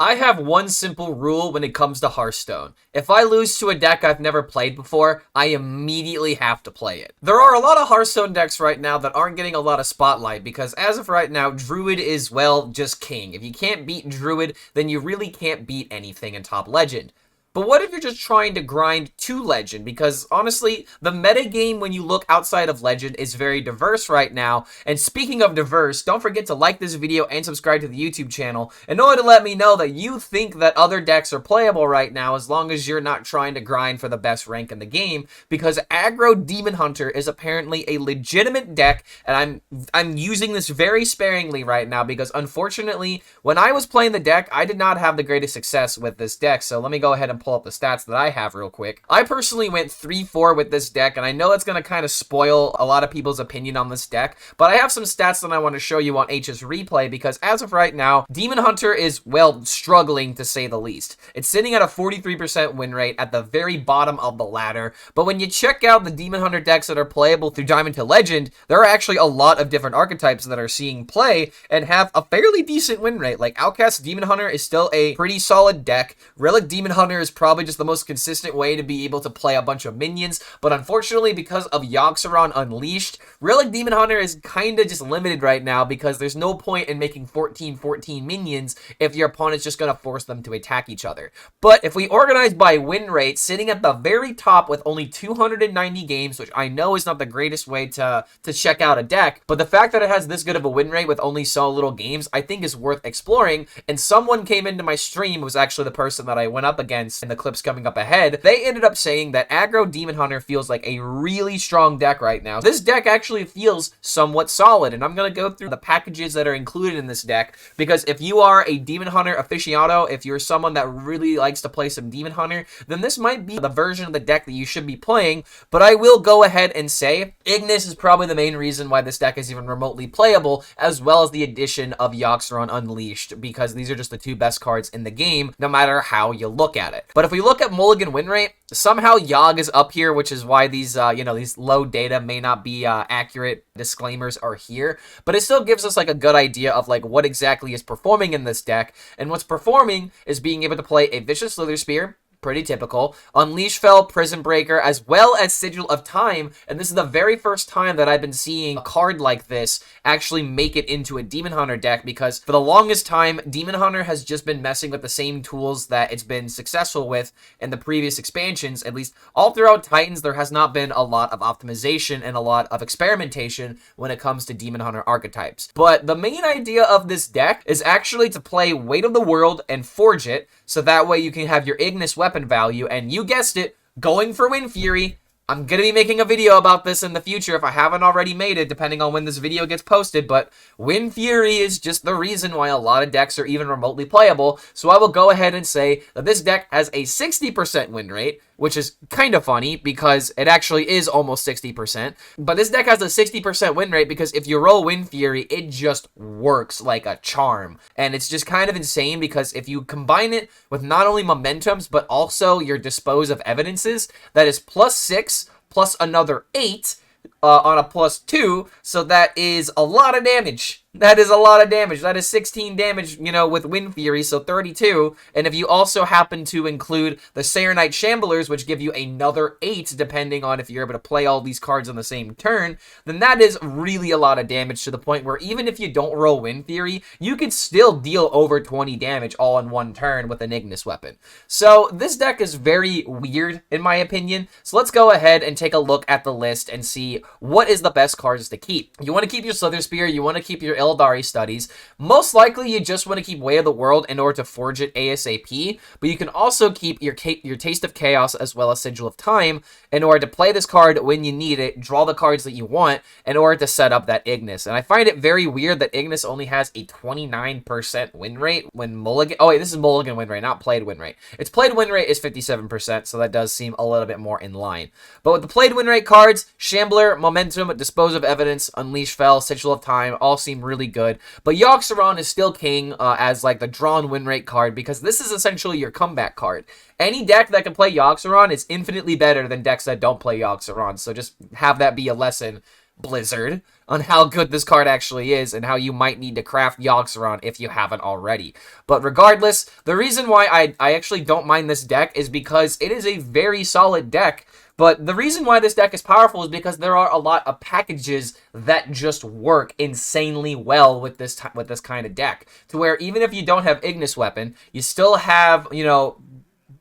I have one simple rule when it comes to Hearthstone. If I lose to a deck I've never played before, I immediately have to play it. There are a lot of Hearthstone decks right now that aren't getting a lot of spotlight because as of right now, Druid is, well, just king. If you can't beat Druid, then you really can't beat anything in Top Legend. But what if you're just trying to grind to Legend? Because honestly, the metagame when you look outside of Legend is very diverse right now. And speaking of diverse, don't forget to like this video and subscribe to the YouTube channel in order to let me know that you think that other decks are playable right now as long as you're not trying to grind for the best rank in the game. Because Aggro Demon Hunter is apparently a legitimate deck, and I'm using this very sparingly right now because unfortunately, when I was playing the deck, I did not have the greatest success with this deck. So let me go ahead and pull up the stats that I have real quick. I personally went 3-4 with this deck, and I know it's going to kind of spoil a lot of people's opinion on this deck, but I have some stats that I want to show you on HS Replay because as of right now, Demon Hunter is, well, struggling to say the least. It's sitting at a 43% win rate at the very bottom of the ladder, but when you check out the Demon Hunter decks that are playable through Diamond to Legend, there are actually a lot of different archetypes that are seeing play and have a fairly decent win rate. Like Outcast Demon Hunter is still a pretty solid deck. Relic Demon Hunter is probably just the most consistent way to be able to play a bunch of minions, but unfortunately because of Yoggers Unleashed, Relic Demon Hunter is kind of just limited right now because there's no point in making 14 minions if your opponent's just going to force them to attack each other. But if we organize by win rate, sitting at the very top with only 290 games, which I know is not the greatest way to check out a deck, but the fact that it has this good of a win rate with only so little games, I think is worth exploring. And someone came into my stream, was actually the person that I went up against in the clips coming up ahead. They ended up saying that Aggro Demon Hunter feels like a really strong deck right now. This deck actually feels somewhat solid, and I'm going to go through the packages that are included in this deck, because if you are a Demon Hunter aficionado, if you're someone that really likes to play some Demon Hunter, then this might be the version of the deck that you should be playing. But I will go ahead and say Ignis is probably the main reason why this deck is even remotely playable, as well as the addition of Yoggers Unleashed, because these are just the two best cards in the game, no matter how you look at it. But if we look at mulligan win rate, somehow Yogg is up here, which is why these, these low data may not be accurate disclaimers are here, but it still gives us like a good idea of like what exactly is performing in this deck. And what's performing is being able to play a Vicious Slither Spear, pretty typical, Unleash Fell, Prison Breaker, as well as Sigil of Time, and this is the very first time that I've been seeing a card like this actually make it into a Demon Hunter deck, because for the longest time, Demon Hunter has just been messing with the same tools that it's been successful with in the previous expansions. At least all throughout Titans, there has not been a lot of optimization and a lot of experimentation when it comes to Demon Hunter archetypes. But the main idea of this deck is actually to play Weight of the World and Forge it, so that way you can have your Ignis weapon value, and you guessed it, going for Wind Fury. I'm going to be making a video about this in the future if I haven't already made it, depending on when this video gets posted, but Wind Fury is just the reason why a lot of decks are even remotely playable, so I will go ahead and say that this deck has a 60% win rate, which is kind of funny because it actually is almost 60%, but this deck has a 60% win rate because if you roll Wind Fury, it just works like a charm, and it's just kind of insane because if you combine it with not only momentums, but also your Dispose of Evidences, that is +6, plus another 8 on a +2, so that is a lot of damage. That is a lot of damage. That is 16 damage, with Wind Fury, so 32. And if you also happen to include the Serenite Shamblers, which give you another 8, depending on if you're able to play all these cards on the same turn, then that is really a lot of damage, to the point where even if you don't roll Wind Fury, you can still deal over 20 damage all in one turn with an Ignis weapon. So this deck is very weird, in my opinion. So let's go ahead and take a look at the list and see what is the best cards to keep. You want to keep your Slither Spear, you want to keep your Eldari Studies. Most likely, you just want to keep Way of the World in order to forge it ASAP, but you can also keep your Taste of Chaos as well as Sigil of Time in order to play this card when you need it, draw the cards that you want in order to set up that Ignis. And I find it very weird that Ignis only has a 29% win rate when Mulligan... Oh, wait, this is Mulligan win rate, not played win rate. Its played win rate is 57%, so that does seem a little bit more in line. But with the played win rate cards, Shambler, Momentum, Dispose of Evidence, Unleash Fell, Sigil of Time all seem really good, but Yoggers is still king as like the drawn win rate card, because this is essentially your comeback card. Any deck that can play Yoggers is infinitely better than decks that don't play Yoggers, so just have that be a lesson. Blizzard, on how good this card actually is and how you might need to craft Yoggers if you haven't already. But regardless, the reason why I actually don't mind this deck is because it is a very solid deck. But the reason why this deck is powerful is because there are a lot of packages that just work insanely well with this kind of deck. To where even if you don't have Ignis Weapon, you still have, you know,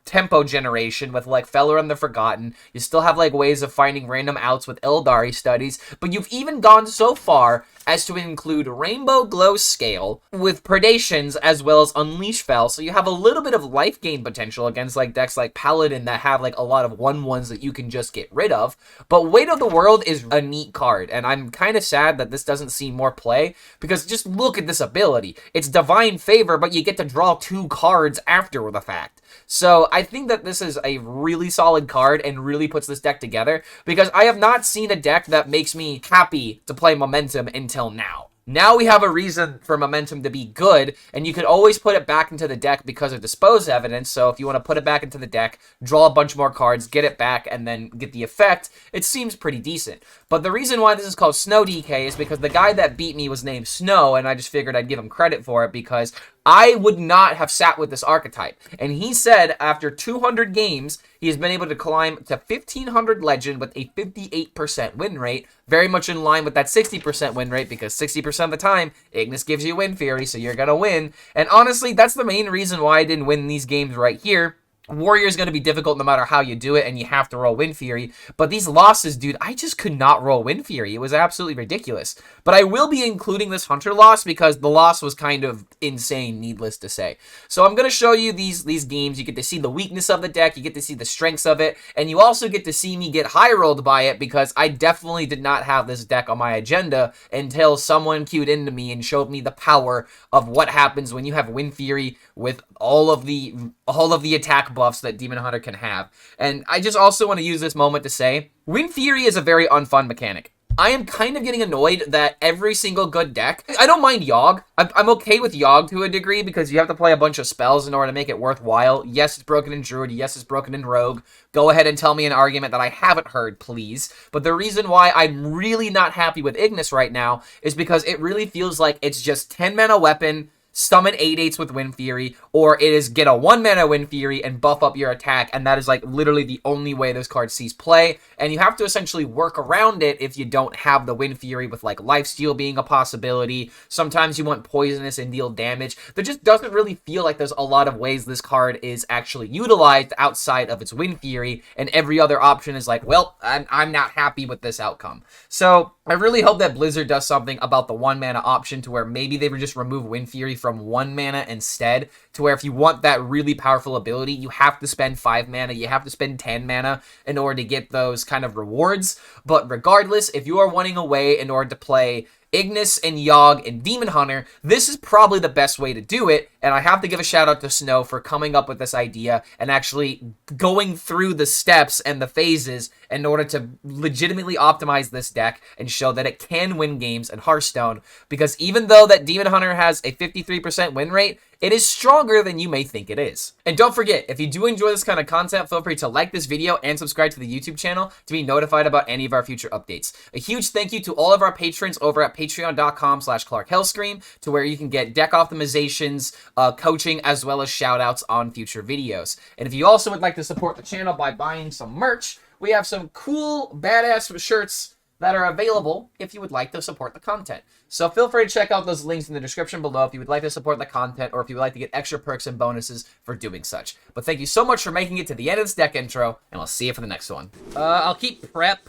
tempo generation with like Feller and the Forgotten. You still have like ways of finding random outs with Eldari studies, but you've even gone so far as to include Rainbow Glow Scale with Predations as well as Unleash Fel, so you have a little bit of life gain potential against like decks like Paladin that have like a lot of 1/1s that you can just get rid of. But Weight of the World is a neat card, and I'm kind of sad that this doesn't see more play, because just look at this ability. It's Divine Favor, but you get to draw 2 cards after the fact. So I think that this is a really solid card and really puts this deck together, because I have not seen a deck that makes me happy to play Momentum until now. Now we have a reason for Momentum to be good, and you could always put it back into the deck because of Dispose Evidence, so if you want to put it back into the deck, draw a bunch more cards, get it back, and then get the effect, it seems pretty decent. But the reason why this is called Snow DK is because the guy that beat me was named Snow, and I just figured I'd give him credit for it because I would not have sat with this archetype. And he said after 200 games, he has been able to climb to 1500 Legend with a 58% win rate, very much in line with that 60% win rate, because 60% of the time, Ignis gives you Win Fury, so you're gonna win. And honestly, that's the main reason why I didn't win these games right here. Warrior is going to be difficult no matter how you do it, and you have to roll Wind Fury. But these losses, dude, I just could not roll Wind Fury. It was absolutely ridiculous. But I will be including this Hunter loss because the loss was kind of insane, needless to say. So I'm going to show you these games. You get to see the weakness of the deck. You get to see the strengths of it. And you also get to see me get high rolled by it, because I definitely did not have this deck on my agenda until someone queued into me and showed me the power of what happens when you have Wind Fury with all of the attack buffs that Demon Hunter can have. And I just also want to use this moment to say, Wind Fury is a very unfun mechanic. I am kind of getting annoyed that every single good deck, I don't mind Yogg. I'm okay with Yogg to a degree because you have to play a bunch of spells in order to make it worthwhile. Yes, it's broken in Druid. Yes, it's broken in Rogue. Go ahead and tell me an argument that I haven't heard, please. But the reason why I'm really not happy with Ignis right now is because it really feels like it's just 10 mana weapon, summon 8/8s with Wind Fury, or it is get a 1 mana Wind Fury and buff up your attack, and that is like literally the only way this card sees play, and you have to essentially work around it if you don't have the Wind Fury, with like Lifesteal being a possibility. Sometimes you want Poisonous and deal damage. There just doesn't really feel like there's a lot of ways this card is actually utilized outside of its Wind Fury, and every other option is like, well, I'm not happy with this outcome. So I really hope that Blizzard does something about the 1 mana option, to where maybe they would just remove Wind Fury from 1 mana instead, to where if you want that really powerful ability, you have to spend 5 mana, you have to spend 10 mana in order to get those kind of rewards. But regardless, if you are wanting a way in order to play Ignis and Yogg and Demon Hunter, this is probably the best way to do it, and I have to give a shout out to Snow for coming up with this idea and actually going through the steps and the phases in order to legitimately optimize this deck and show that it can win games in Hearthstone, because even though that Demon Hunter has a 53% win rate, it is stronger than you may think it is. And don't forget, if you do enjoy this kind of content, feel free to like this video and subscribe to the YouTube channel to be notified about any of our future updates. A huge thank you to all of our patrons over at patreon.com/ClarkHellScream, to where you can get deck optimizations, coaching, as well as shoutouts on future videos. And if you also would like to support the channel by buying some merch, we have some cool, badass shirts that are available if you would like to support the content. So feel free to check out those links in the description below if you would like to support the content, or if you would like to get extra perks and bonuses for doing such. But thank you so much for making it to the end of this deck intro, and we'll see you for the next one. I'll keep Prep.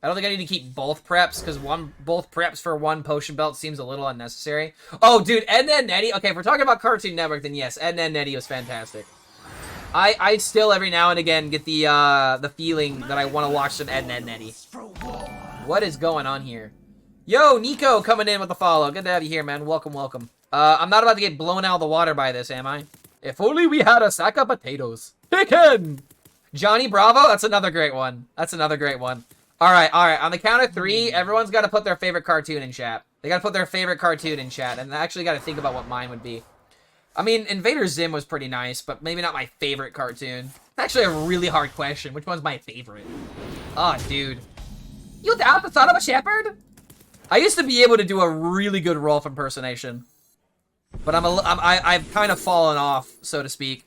I don't think I need to keep both Preps, because both Preps for 1 Potion Belt seems a little unnecessary. Oh, dude, Edna and Nettie. Okay, if we're talking about Cartoon Network, then yes, Edna and Nettie was fantastic. I still every now and again get the feeling that I want to watch some Edna and Nettie. What is going on here? Yo, Nico coming in with a follow. Good to have you here, man. Welcome, welcome. I'm not about to get blown out of the water by this, am I? If only we had a sack of potatoes. Chicken! Johnny Bravo? That's another great one. That's another great one. Alright, alright. On the count of 3, everyone's got to put their favorite cartoon in chat. They got to put their favorite cartoon in chat, and I actually got to think about what mine would be. I mean, Invader Zim was pretty nice, but maybe not my favorite cartoon. It's actually a really hard question. Which one's my favorite? Oh, dude. You doubt the son of a shepherd? I used to be able to do a really good Rolf impersonation, but I've kind of fallen off, so to speak.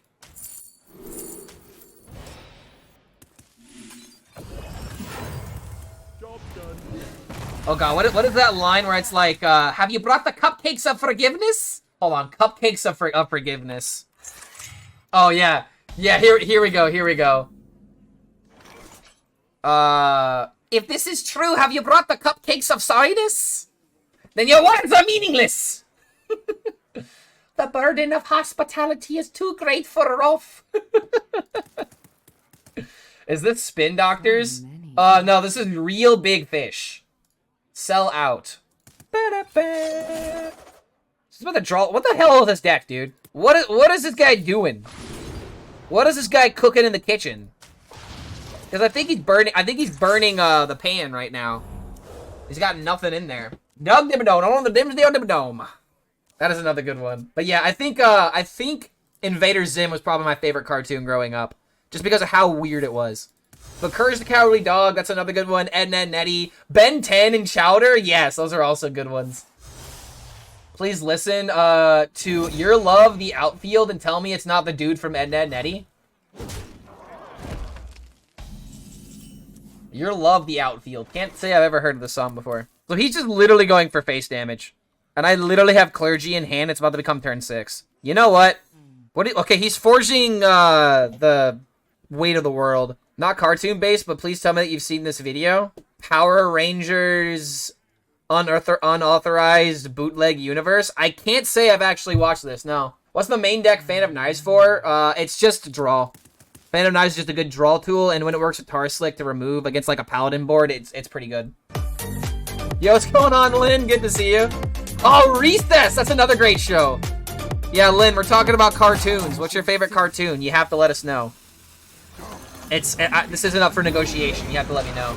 Oh god, what is that line where it's like, have you brought the cupcakes of forgiveness? Hold on, cupcakes of forgiveness. Oh yeah, yeah. Here we go. If this is true, have you brought the cupcakes of sorriness? Then your words are meaningless. The burden of hospitality is too great for Rolf. Is this Spin Doctors? No, this is Real Big Fish. Sell out. This is about to draw. What the hell is this deck, dude? What is this guy doing? What is this guy cooking in the kitchen? Because I think he's burning. The pan right now. He's got nothing in there. Dum dim dome on the dim dome. That is another good one. But yeah, I think Invader Zim was probably my favorite cartoon growing up, just because of how weird it was. But Courage the Cowardly Dog, that's another good one. Ed, Edd n Eddy, Ben 10 and Chowder, yes, those are also good ones. Please listen to Your Love the Outfield and tell me it's not the dude from Ed, Edd n Eddy. Your Love the Outfield. Can't say I've ever heard of this song before. So he's just literally going for face damage. And I literally have Clergy in hand. It's about to become turn 6. You know what? Okay, he's forging the Weight of the World. Not cartoon-based, but please tell me that you've seen this video. Power Rangers unauthorized bootleg universe. I can't say I've actually watched this, no. What's the main deck Fan of Knives for? It's just a draw. Fan of Knives is just a good draw tool, and when it works with Tarslick to remove against like a Paladin board, it's pretty good. Yo, what's going on, Lynn? Good to see you. Oh, Recess! That's another great show. Yeah, Lynn, we're talking about cartoons. What's your favorite cartoon? You have to let us know. This isn't up for negotiation. You have to let me know.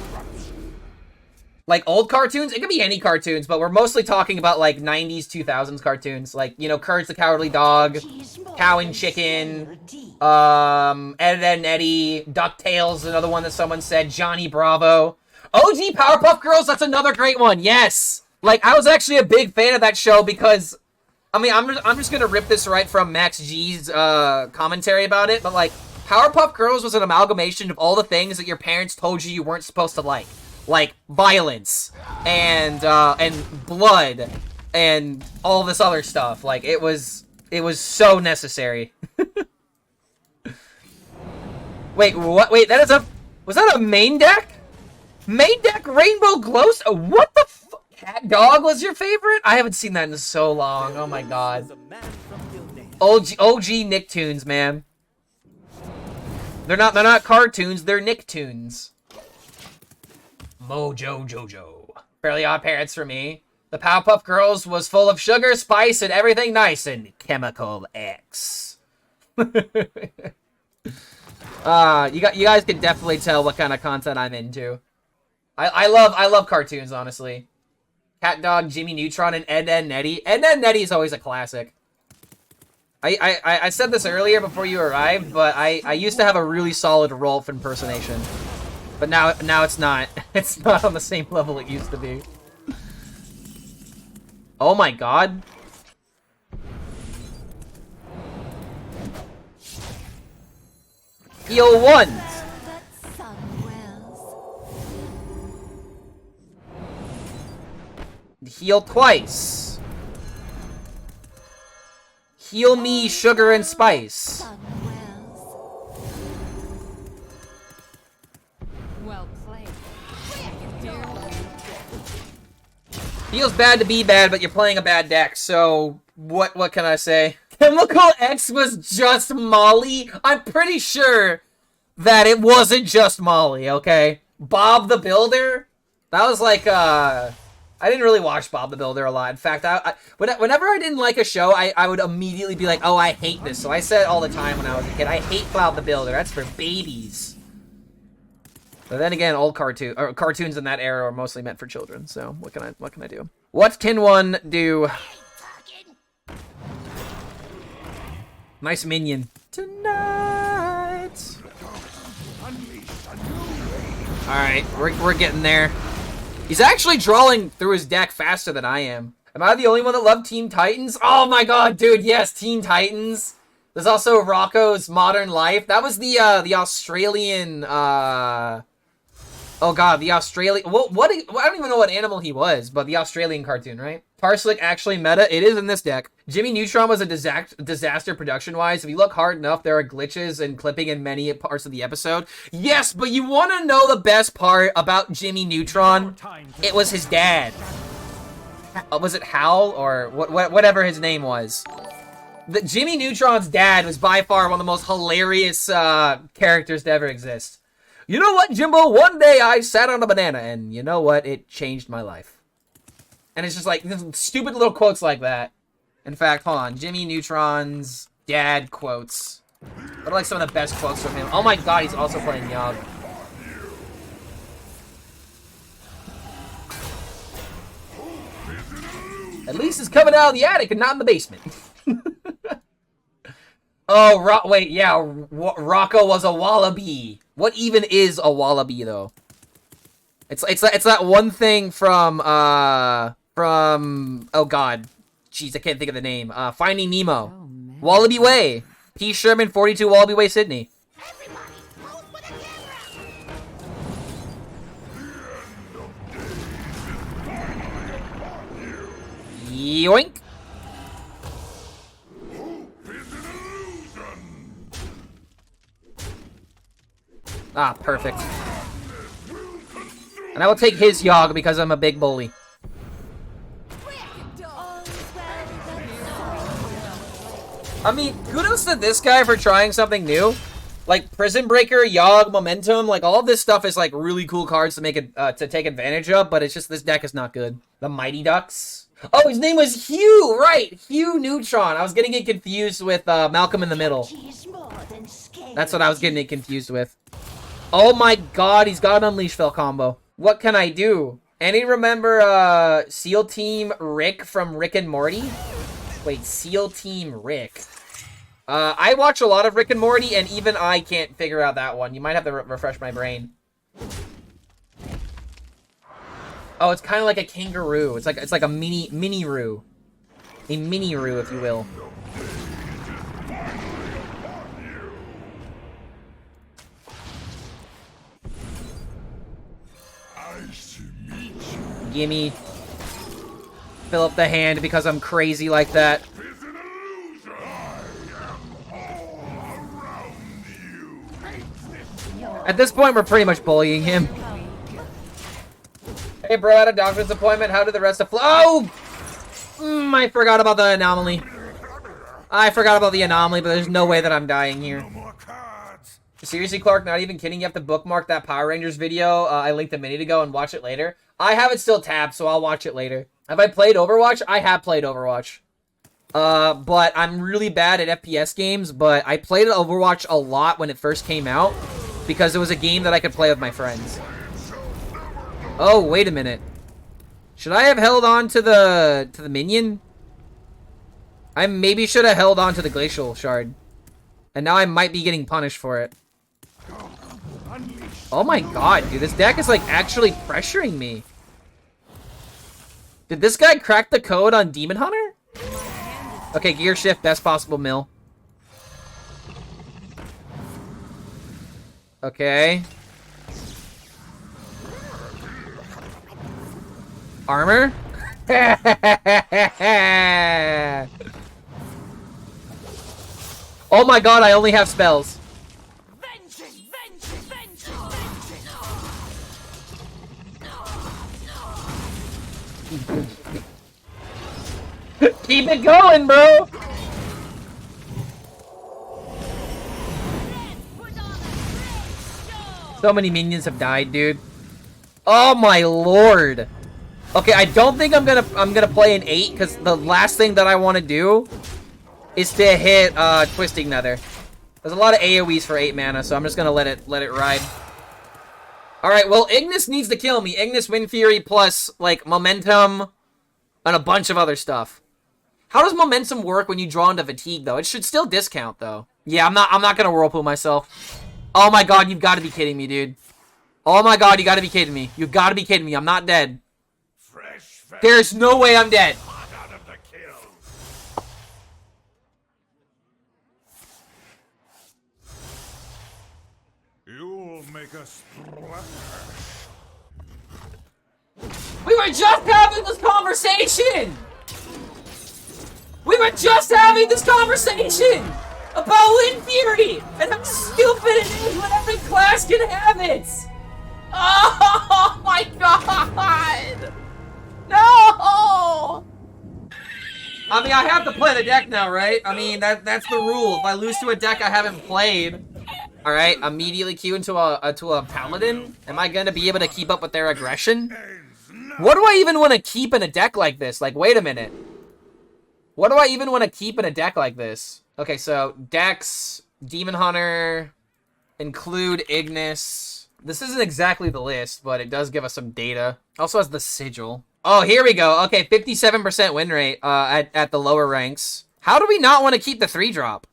Like, old cartoons? It could be any cartoons, but we're mostly talking about, like, 90s, 2000s cartoons. Like, you know, Courage the Cowardly Dog, Cow and Chicken, Ed, Edd n Eddy, DuckTales, another one that someone said, Johnny Bravo. OG Powerpuff Girls, that's another great one, yes! Like, I was actually a big fan of that show because, I mean, I'm just gonna rip this right from Max G's commentary about it, but, like, Powerpuff Girls was an amalgamation of all the things that your parents told you weren't supposed to like violence and blood and all this other stuff. Like it was so necessary. Wait, what? Wait, was that a main deck? Main deck Rainbow Glow? What the fuck? Cat Dog was your favorite? I haven't seen that in so long. Oh my god. OG Nicktoons, man. They're not cartoons, they're Nicktoons. Mojo Jojo. Fairly Odd Parents for me. The Powerpuff Girls was full of sugar, spice, and everything nice, and Chemical X. You guys can definitely tell what kind of content I'm into. I love cartoons, honestly. Cat Dog, Jimmy Neutron, and Ed, Edd n Eddy. Ed, Edd n Eddy is always a classic. I said this earlier before you arrived, but I used to have a really solid Rolf impersonation. But now it's not. It's not on the same level it used to be. Oh my god. Heal once. Heal twice. Heal me, sugar and spice. Well played. Feels bad to be bad, but you're playing a bad deck, so what can I say? Chemical X was just Molly? I'm pretty sure that it wasn't just Molly, okay? Bob the Builder? That was like, I didn't really watch Bob the Builder a lot. In fact, whenever I didn't like a show, I would immediately be like, oh, I hate this. So I said all the time when I was a kid, I hate Bob the Builder. That's for babies. But then again, old cartoons in that era are mostly meant for children. So what can I do? What can one do? Nice minion. Tonight. All right, we're getting there. He's actually drawing through his deck faster than I am. Am I the only one that loved Teen Titans? Oh my god, dude, yes, Teen Titans. There's also Rocco's Modern Life. That was the Australian, oh god, the Australian, what, I don't even know what animal he was, but the Australian cartoon, right? Parslick actually meta, it is in this deck. Jimmy Neutron was a disaster production-wise. If you look hard enough, there are glitches and clipping in many parts of the episode. Yes, but you want to know the best part about Jimmy Neutron? It was his dad. Was it Hal, or whatever his name was? Jimmy Neutron's dad was by far one of the most hilarious characters to ever exist. You know what, Jimbo? One day I sat on a banana, and you know what? It changed my life. And it's just like stupid little quotes like that. In fact, hold on. Jimmy Neutron's dad quotes. What are like some of the best quotes from him? Oh my god, he's also playing Yogg. At least it's coming out of the attic and not in the basement. Oh, wait, yeah, Rocco was a wallaby. What even is a wallaby, though? It's that one thing from, oh god. Jeez, I can't think of the name. Finding Nemo. Oh, Wallaby Way. P. Sherman, 42 Wallaby Way, Sydney. Yoink. Ah, perfect. And I will take his Yogg because I'm a big bully. I mean, kudos to this guy for trying something new. Like, Prison Breaker, Yogg, Momentum, like, all of this stuff is, like, really cool cards to make it, to take advantage of, but it's just this deck is not good. The Mighty Ducks. Oh, his name was Hugh, right! Hugh Neutron. I was getting it confused with, Malcolm in the Middle. That's what I was getting it confused with. Oh my god, he's got an Unleash Spell combo. What can I do? Any remember, SEAL Team Rick from Rick and Morty? Wait, SEAL Team Rick. I watch a lot of Rick and Morty, and even I can't figure out that one. You might have to refresh my brain. Oh, it's kind of like a kangaroo. It's like a mini-roo. A mini-roo, if you will. Gimme. Fill up the hand because I'm crazy like that. At this point, we're pretty much bullying him. Hey, bro, at a doctor's appointment, how did the rest of Oh! I forgot about the anomaly. I forgot about the anomaly, but there's no way that I'm dying here. Seriously, Clark, not even kidding. You have to bookmark that Power Rangers video I linked a minute ago and watch it later. I have it still tabbed, so I'll watch it later. Have I played Overwatch? I have played Overwatch. But I'm really bad at FPS games, but I played Overwatch a lot when it first came out because it was a game that I could play with my friends. Oh, wait a minute. Should I have held on to the minion? I maybe should have held on to the Glacial Shard. And now I might be getting punished for it. Oh my god, dude. This deck is, like, actually pressuring me. Did this guy crack the code on Demon Hunter? Okay, gear shift, best possible mill. Okay. Armor? Oh my god, I only have spells. Keep it going, bro! So many minions have died, dude. Oh my lord. Okay, I don't think I'm gonna play an 8 because the last thing that I want to do is to hit Twisting Nether. There's a lot of AoEs for 8 mana, so I'm just gonna let it ride. Alright, well, Ignis needs to kill me. Ignis, Wind Fury, plus, like, Momentum, and a bunch of other stuff. How does Momentum work when you draw into Fatigue, though? It should still discount, though. Yeah, I'm not gonna Whirlpool myself. Oh my god, you've got to be kidding me, dude. Oh my god, you gotta be kidding me. You gotta be kidding me. I'm not dead. There's no way I'm dead. You'll make a splash. We were just having this conversation! We were just having this conversation about Wind Fury and how stupid it is when every class can have it! Oh my god! No! I mean, I have to play the deck now, right? I mean, that's the rule. If I lose to a deck I haven't played, alright, immediately queue into a Paladin? Am I gonna be able to keep up with their aggression? What do I even want to keep in a deck like this? Like, wait a minute. What do I even want to keep in a deck like this? Okay, so Dex, Demon Hunter, include Ignis. This isn't exactly the list, but it does give us some data. Also has the Sigil. Oh, here we go. Okay, 57% win rate at the lower ranks. How do we not want to keep the 3-drop?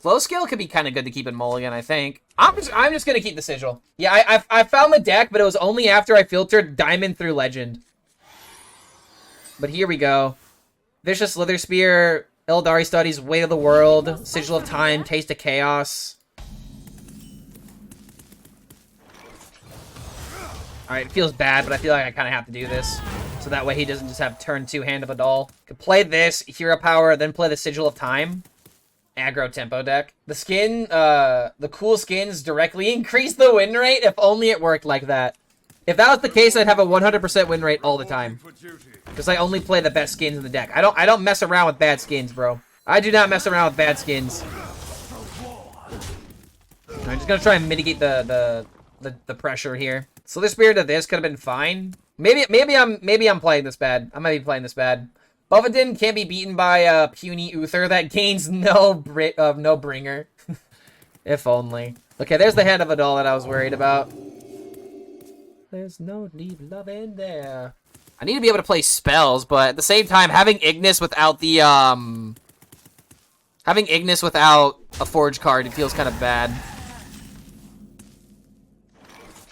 Low scale could be kind of good to keep in Mulligan, I think. I'm just gonna keep the Sigil. Yeah, I found the deck, but it was only after I filtered Diamond through Legend. But here we go. Vicious Slither Spear, Eldari Studies, Weight of the World, Sigil of Time, Taste of Chaos. Alright, it feels bad, but I feel like I kind of have to do this. So that way he doesn't just have turn 2 Hand of Adal. Could play this, Hero Power, then play the Sigil of Time. Aggro tempo deck. The skin, the cool skins directly increase the win rate. If only it worked like that. If that was the case, I'd have a 100% win rate all the time. Because I only play the best skins in the deck. I don't mess around with bad skins, bro. I do not mess around with bad skins. I'm just gonna try and mitigate the pressure here. Slither Spear to this could have been fine. Maybe I'm playing this bad. I might be playing this bad. Buffadin can't be beaten by a puny Uther that gains no bringer. If only. Okay, there's the Hand of Adal that I was worried about. There's no deep love in there. I need to be able to play spells, but at the same time, having Ignis without the having Ignis without a Forge card, it feels kind of bad.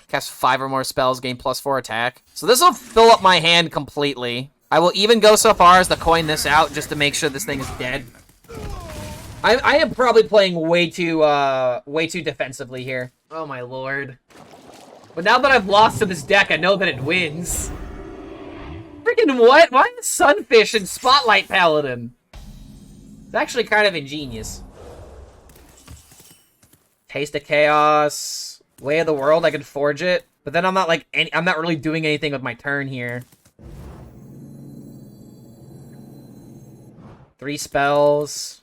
Cast 5 or more spells, gain +4 attack. So this will fill up my hand completely. I will even go so far as to coin this out just to make sure this thing is dead. I am probably playing way too defensively here. Oh my lord. But now that I've lost to this deck, I know that it wins. Freaking what? Why is Sunfish and Spotlight Paladin? It's actually kind of ingenious. Taste of Chaos. Way of the World, I can forge it. But then I'm not like I'm not really doing anything with my turn here. 3 spells.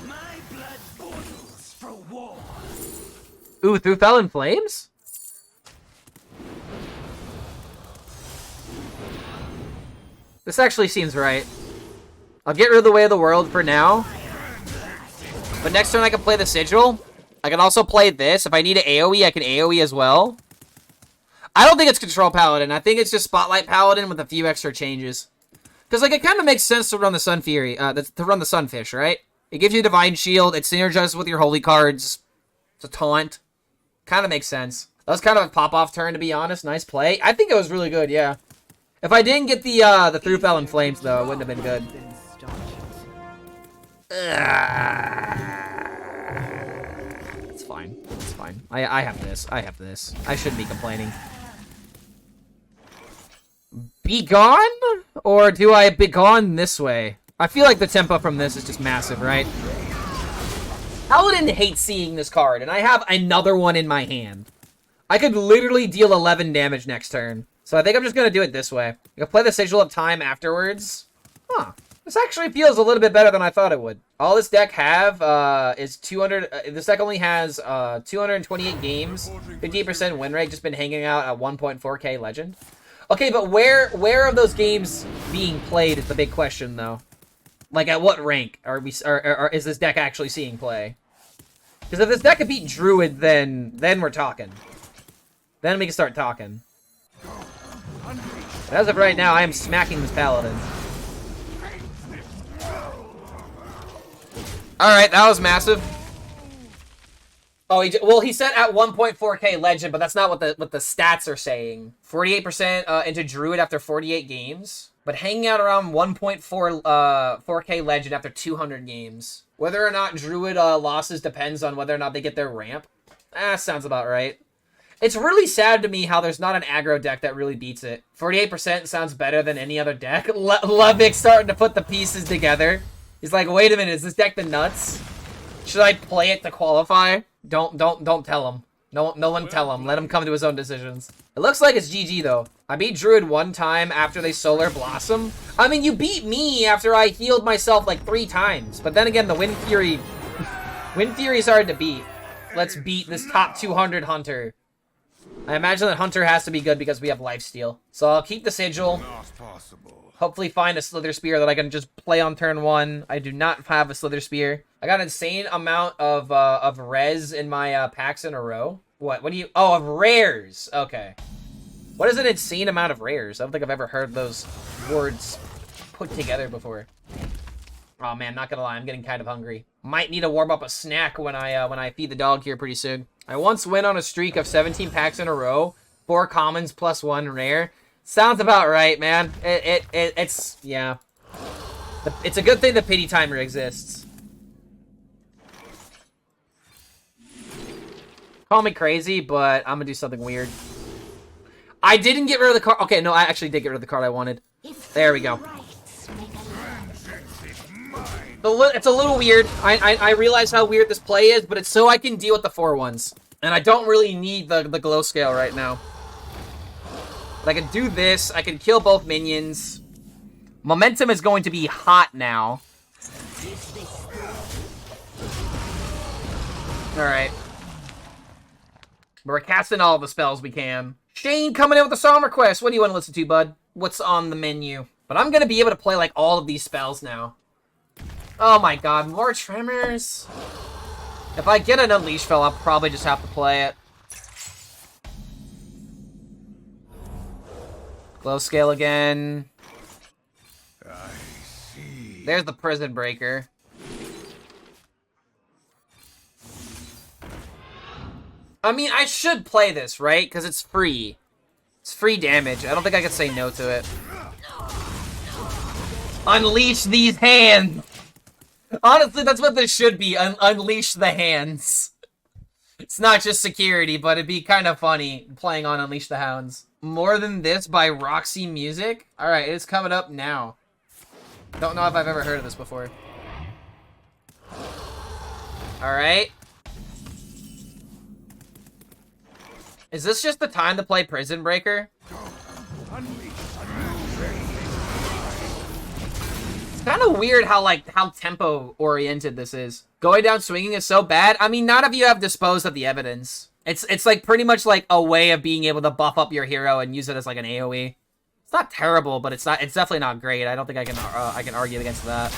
My blood boils for war. Ooh, through Felon Flames? This actually seems right. I'll get rid of the Way of the World for now. But next turn I can play the Sigil. I can also play this. If I need an AoE, I can AoE as well. I don't think it's Control Paladin. I think it's just Spotlight Paladin with a few extra changes. Because, like, it kind of makes sense to run the Sun Fury, to run the Sunfish, right? It gives you Divine Shield, it synergizes with your Holy cards. It's a taunt. Kind of makes sense. That was kind of a pop-off turn, to be honest. Nice play. I think it was really good, yeah. If I didn't get the Through Felon Flames, though, it wouldn't have been good. It's fine. It's fine. I have this. I have this. I shouldn't be complaining. Be gone? Or do I be gone this way? I feel like the tempo from this is just massive, right? Paladin hates seeing this card, and I have another one in my hand. I could literally deal 11 damage next turn. So I think I'm just going to do it this way. I can play the Sigil of Time afterwards. Huh. This actually feels a little bit better than I thought it would. All this deck have is 200... this deck only has 228 games, 58% win rate, just been hanging out at 1.4k Legend. Okay, but where are those games being played is the big question, though. Like, at what rank are we, or is this deck actually seeing play? Because if this deck could beat Druid, then we're talking. Then we can start talking. But as of right now, I am smacking this Paladin. Alright, that was massive. Oh, well, he said at 1.4k legend, but that's not what the stats are saying. 48% into druid after 48 games, but hanging out around 4k legend after 200 games. Whether or not druid losses depends on whether or not they get their ramp. Sounds about right. It's really sad to me how there's not an aggro deck that really beats it. 48% sounds better than any other deck. Levic's starting to put the pieces together. He's like, wait a minute, is this deck the nuts? Should I play it to qualify? Don't tell him. No one tell him. Let him come to his own decisions. It looks like it's GG though. I beat Druid one time after they Solar Blossom. I mean, you beat me after I healed myself like 3 times. But then again, the Wind Fury... Wind Fury's hard to beat. Let's beat this top 200 Hunter. I imagine that Hunter has to be good because we have Lifesteal. So I'll keep the Sigil. Hopefully find a Slither Spear that I can just play on turn 1. I do not have a Slither Spear. I got an insane amount of res in my packs in a row. What do you... Oh, of rares. Okay. What is an insane amount of rares? I don't think I've ever heard those words put together before. Oh man, not gonna lie, I'm getting kind of hungry. Might need to warm up a snack when I feed the dog here pretty soon. I once went on a streak of 17 packs in a row, 4 commons plus 1 rare. Sounds about right, man. It's yeah. It's a good thing the pity timer exists. Call me crazy, but I'm gonna do something weird. I didn't get rid of the card. Okay, no, I actually did get rid of the card I wanted. There we go. It's a little weird. I realize how weird this play is, but it's so I can deal with the 4/1s. And I don't really need the glow scale right now. But I can do this. I can kill both minions. Momentum is going to be hot now. Alright. We're casting all the spells we can. Shane coming in with a song request. What do you want to listen to, bud? What's on the menu? But I'm going to be able to play like all of these spells now. Oh my god, more Tremors. If I get an Unleash spell, I'll probably just have to play it. Glow scale again. I see. There's the Prison Breaker. I mean, I should play this, right? Because it's free. It's free damage. I don't think I can say no to it. Unleash these hands! Honestly, that's what this should be. Unleash the hands. It's not just security, but it'd be kind of funny playing on Unleash the Hounds. More Than This by Roxy Music. Alright, it's coming up now. Don't know if I've ever heard of this before. Alright. Is this just the time to play Prison Breaker? It's kind of weird how tempo oriented this is. Going down swinging is so bad. I mean, not if you have disposed of the evidence. It's like pretty much like a way of being able to buff up your hero and use it as like an AoE. It's not terrible, but it's definitely not great. I don't think I can argue against that.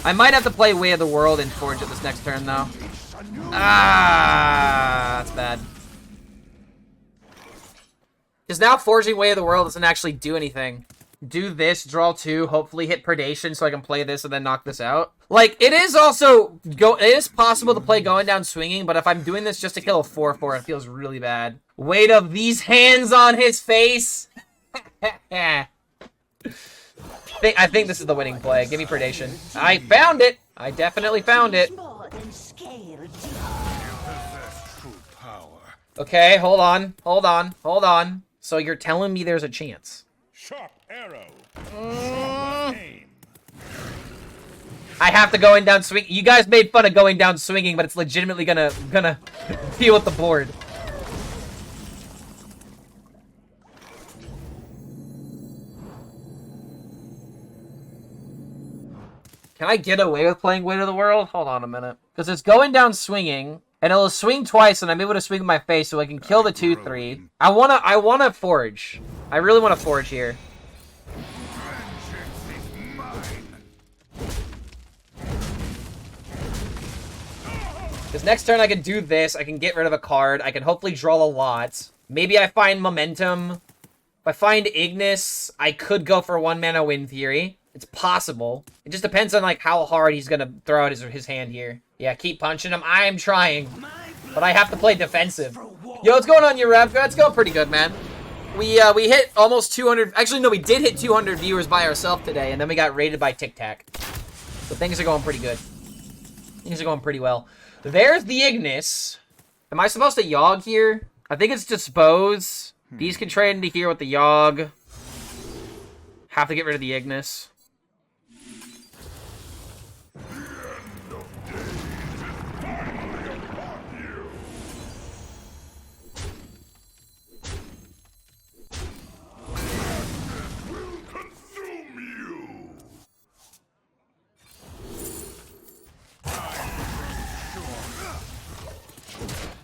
I might have to play Way of the World and Forge it this next turn though. Ah, that's bad. Because now forging Way of the World doesn't actually do anything. Do this, draw 2, hopefully hit Predation so I can play this and then knock this out. Like, it is also... it is possible to play Going Down Swinging, but if I'm doing this just to kill a 4/4, it feels really bad. Weight of these hands on his face! I think this is the winning play. Give me Predation. I found it! I definitely found it. Okay, hold on. So you're telling me there's a chance? Sharp arrow. Sharp aim. I have to Going Down Swing. You guys made fun of Going Down Swinging, but it's legitimately gonna deal with the board. Can I get away with playing Weight of the World? Hold on a minute. Because it's Going Down Swinging, and it'll swing twice, and I'm able to swing in my face, so I can kill the 2/3. I wanna forge. I really want to forge here. Because next turn I can do this. I can get rid of a card. I can hopefully draw a lot. Maybe I find Momentum. If I find Ignis, I could go for 1 mana Wind Fury. It's possible. It just depends on like how hard he's gonna throw out his hand here. Yeah, keep punching him. I am trying. My But I have to play defensive. Yo, what's going on, Eurevka? It's going pretty good, man. We hit almost 200... Actually, no, we did hit 200 viewers by ourselves today, and then we got raided by Tic Tac. So things are going pretty good. Things are going pretty well. There's the Ignis. Am I supposed to Yogg here? I think it's Dispose. These can trade into here with the Yogg. Have to get rid of the Ignis.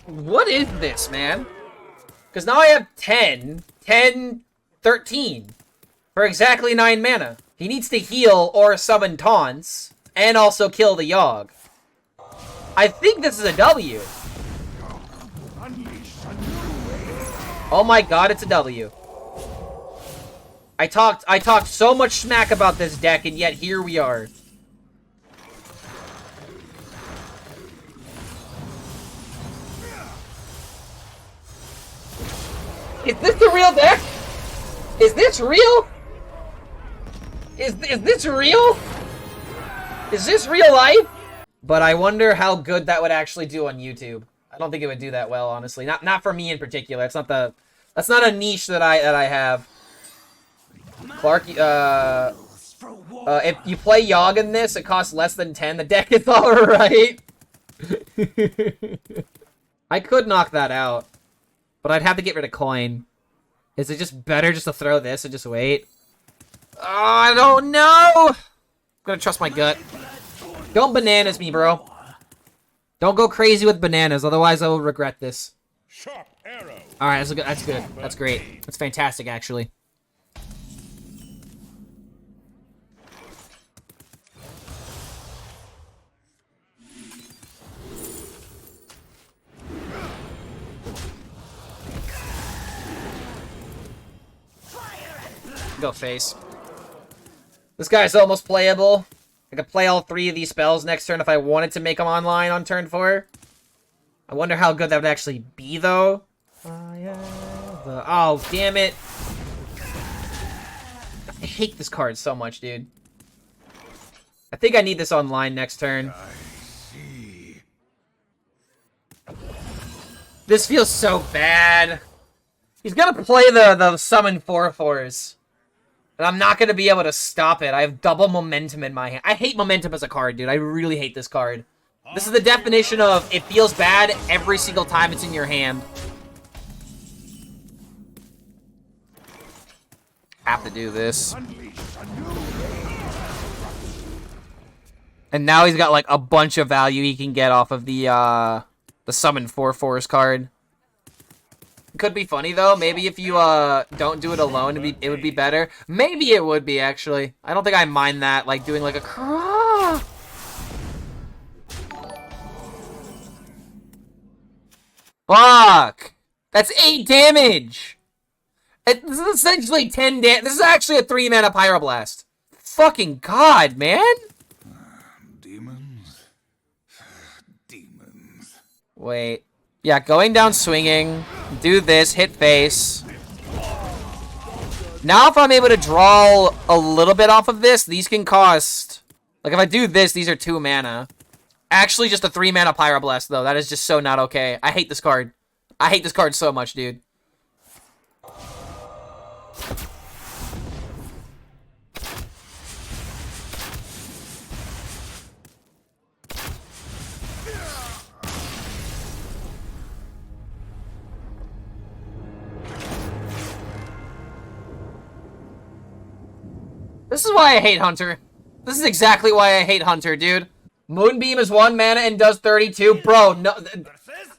What is this, man? Because now I have 10, 13. For exactly 9 mana. He needs to heal or summon taunts. And also kill the Yogg. I think this is a W. Oh my god, it's a W. I talked so much smack about this deck, and yet here we are. Is this the real deck? Is this real? Is this real? Is this real life? But I wonder how good that would actually do on YouTube. I don't think it would do that well, honestly. Not for me in particular. It's not the... That's not a niche that I have. Clark, if you play Yogg in this, it costs less than 10. The deck is alright. I could knock that out. But I'd have to get rid of coin. Is it just better just to throw this and just wait? Oh, I don't know! I'm gonna trust my gut. Don't bananas me, bro. Don't go crazy with bananas, otherwise I will regret this. Alright, that's good. That's great. That's fantastic, actually. Go face. This guy's almost playable. I could play all 3 of these spells next turn if I wanted to make them online on turn 4. I wonder how good that would actually be, though. Oh, damn it. I hate this card so much, dude. I think I need this online next turn. This feels so bad. He's gonna play the summon 4/4s. And I'm not gonna be able to stop it. I have double momentum in my hand. I hate momentum as a card, dude. I really hate this card. This is the definition of it feels bad every single time it's in your hand. Have to do this. And now he's got like a bunch of value he can get off of the summon 4/4s card. Could be funny though. Maybe if you don't do it alone, it would be better. Maybe it would be actually. I don't think I mind that, like doing like a craw. Fuck! That's 8 damage. This is essentially 10 damage. This is actually a 3 mana Pyroblast. Fucking god, man. Demons. Wait. Yeah, going down swinging. Do this, hit face. Now if I'm able to draw a little bit off of this, these can cost... Like if I do this, these are 2 mana. Actually just a 3 mana Pyroblast though. That is just so not okay. I hate this card. I hate this card so much, dude. This is why I hate Hunter. This is exactly why I hate Hunter, dude. Moonbeam is 1 mana and does 32. Bro, no,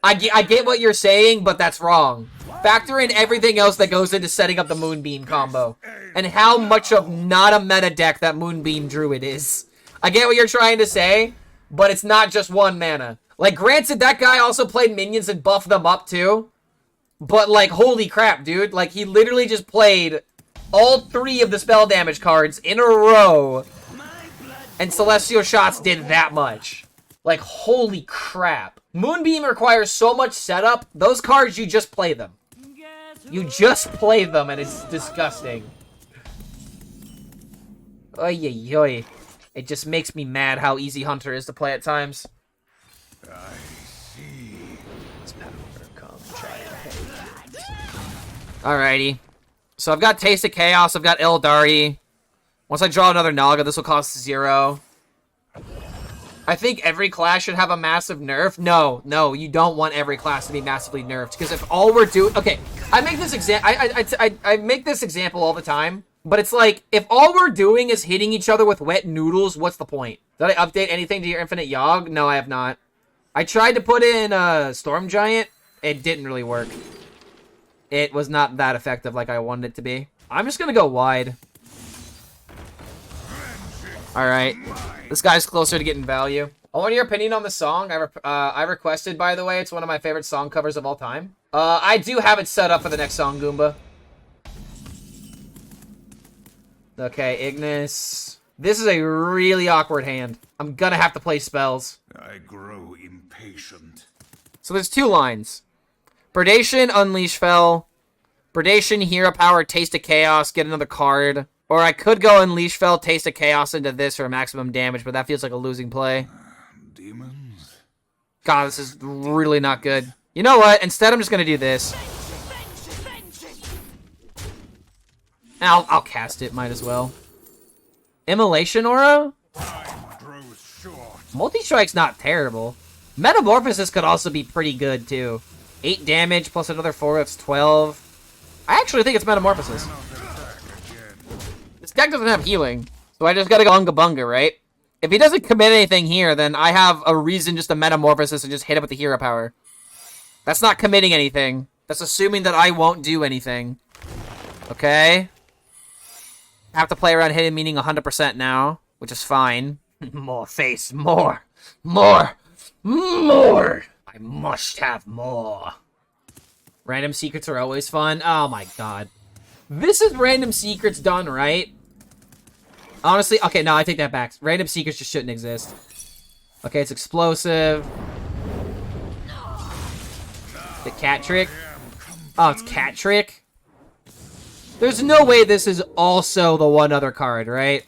I get what you're saying, but that's wrong. Factor in everything else that goes into setting up the Moonbeam combo. And how much of not a meta deck that Moonbeam Druid is. I get what you're trying to say, but it's not just 1 mana. Like, granted, that guy also played minions and buffed them up, too. But, like, holy crap, dude. Like, he literally just played all 3 of the spell damage cards in a row. And Celestial Shots did that much. Like, holy crap. Moonbeam requires so much setup. Those cards, you just play them. You just play them, and it's disgusting. Oy, oy, oy. It just makes me mad how easy Hunter is to play at times. I see. This power comes, try and hate. Alrighty. So I've got Taste of Chaos, I've got Eldari. Once I draw another Naga, this will cost 0. I think every class should have a massive nerf. No, you don't want every class to be massively nerfed. Because if all we're doing... Okay, I make this I make this example all the time. But it's like, if all we're doing is hitting each other with wet noodles, what's the point? Did I update anything to your Infinite Yogg? No, I have not. I tried to put in Storm Giant. It didn't really work. It was not that effective like I wanted it to be. I'm just gonna go wide. Alright. This guy's closer to getting value. I want your opinion on the song. I requested, by the way. It's one of my favorite song covers of all time. I do have it set up for the next song, Goomba. Okay, Ignis. This is a really awkward hand. I'm gonna have to play spells. I grow impatient. So there's 2 lines. Predation, Unleash Fell. Predation, Hero Power, Taste of Chaos, get another card. Or I could go Unleash Fell, Taste of Chaos into this for maximum damage, but that feels like a losing play. Demons? God, this is really not good. You know what? Instead, I'm just gonna do this. I'll cast it, might as well. Immolation Aura? Time grows short. Multi-Strike's not terrible. Metamorphosis could also be pretty good, too. 8 damage plus another 4, that's 12. I actually think it's Metamorphosis. This deck doesn't have healing, so I just gotta go Unga Bunga, right? If he doesn't commit anything here, then I have a reason just to Metamorphosis and just hit it with the Hero Power. That's not committing anything. That's assuming that I won't do anything. Okay? I have to play around hitting meaning 100% now, which is fine. More face, more. I must have more. Random secrets are always fun. Oh my god. This is random secrets done right. Honestly, okay, no, I take that back. Random secrets just shouldn't exist. Okay, it's explosive. The cat trick. Oh, it's cat trick. There's no way this is also the one other card, right?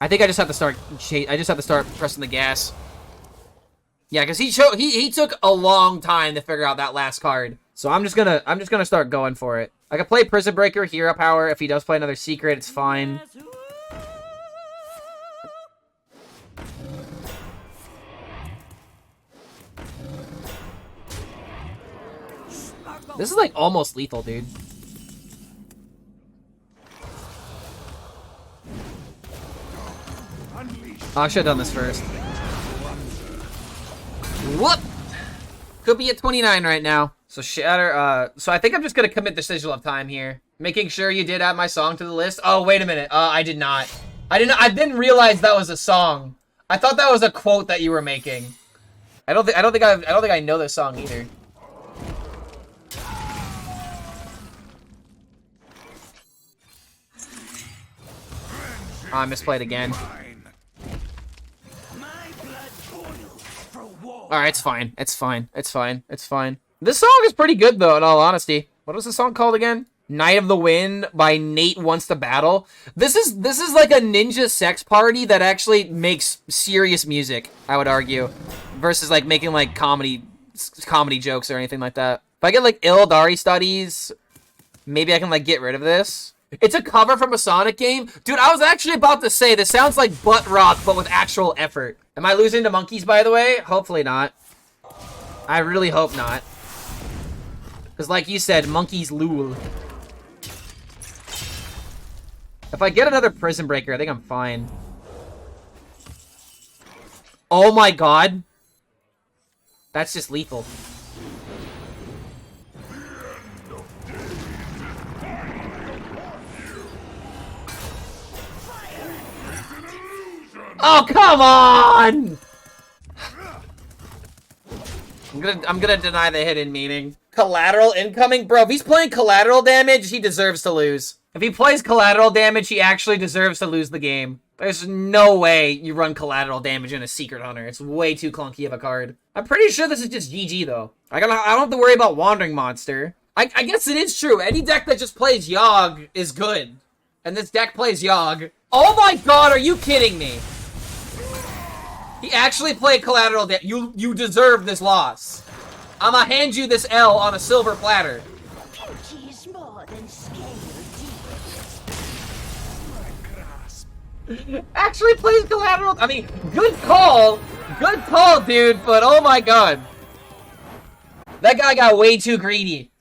I think I just have to start. I just have to start pressing the gas. Yeah, because he took a long time to figure out that last card. So I'm just gonna start going for it. I can play Prison Breaker, Hero Power. If he does play another secret, it's fine. This is like almost lethal, dude. Oh, I should have done this first. Whoop! Could be at 29 right now. So Shatter, so I think I'm just gonna commit the sigil of time here. Making sure you did add my song to the list. Oh, wait a minute. I did not. I didn't realize that was a song. I thought that was a quote that you were making. I don't think I know this song either. Oh, I misplayed again. Alright, it's fine. It's fine. It's fine. It's fine. This song is pretty good, though, in all honesty. What was the song called again? Night of the Wind by Nate Wants to Battle. This is like a ninja sex party that actually makes serious music, I would argue. Versus, like, making, like, comedy jokes or anything like that. If I get, like, Eldari studies, maybe I can, like, get rid of this. It's a cover from a Sonic game. Dude, I was actually about to say, this sounds like butt rock, but with actual effort. Am I losing to monkeys, by the way? Hopefully not. I really hope not. Because like you said, monkeys lul. If I get another Prison Breaker, I think I'm fine. Oh my god. That's just lethal. Oh, come on! I'm gonna deny the hidden meaning. Collateral incoming? Bro, if he's playing collateral damage, he deserves to lose. If he plays collateral damage, he actually deserves to lose the game. There's no way you run collateral damage in a Secret Hunter. It's way too clunky of a card. I'm pretty sure this is just GG, though. I don't have to worry about Wandering Monster. I guess it is true. Any deck that just plays Yogg is good. And this deck plays Yogg. Oh my god, are you kidding me? He actually played collateral damage. You deserve this loss. I'ma hand you this L on a silver platter. Beauty is more than scale deep. Actually plays collateral. I mean, good call. Good call, dude. But oh my god. That guy got way too greedy.